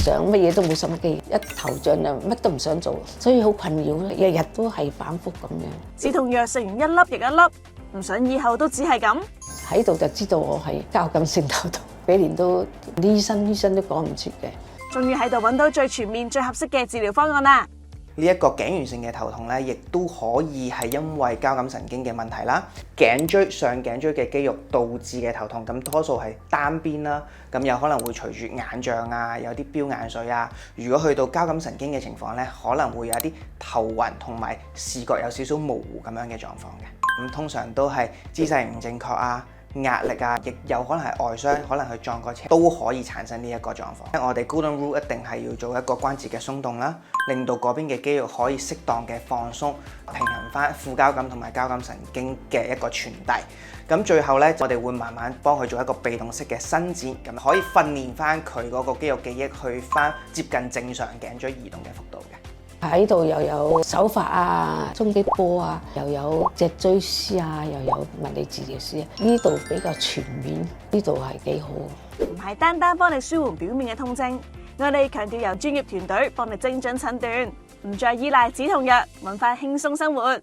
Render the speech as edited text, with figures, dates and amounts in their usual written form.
想，乜嘢都冇心機，一頭脹啊，乜都唔想做，所以好困擾，日日都係反覆咁樣。止痛藥食完一粒亦一粒，唔想以後都只係咁。喺度就知道我係交感性頭痛，幾年都醫生都講唔切嘅。終於喺度揾到最全面、最合適嘅治療方案啦！呢一個頸源性嘅頭痛咧，亦都可以係因為交感神經嘅問題啦，頸椎上頸椎嘅肌肉導致嘅頭痛，咁多數係單邊啦，咁有可能會隨住眼脹啊，有啲飆眼水啊。如果去到交感神經嘅情況咧，可能會有一啲頭暈同埋視覺有少少模糊咁樣嘅狀況嘅。咁通常都係姿勢唔正確啊、壓力啊，亦有可能係外傷，可能去撞個車都可以產生呢一個狀況。我哋 Golden Rule 一定係要做一個關節嘅鬆動啦，令到嗰邊嘅肌肉可以適當嘅放鬆，平衡翻副交感同埋交感神經嘅一個傳遞。咁最後咧，我哋會慢慢幫佢做一個被動式嘅伸展，咁可以訓練翻佢嗰個肌肉記憶去翻接近正常頸椎移動嘅幅度嘅。喺度又有手法啊、中擊波啊，又有脊椎師啊，又有物理治療師啊，呢度比較全面，呢度係幾好。唔係單單幫你舒緩表面嘅痛症，我哋強調由專業團隊幫你精準診斷，唔再依賴止痛藥，揾翻輕鬆生活。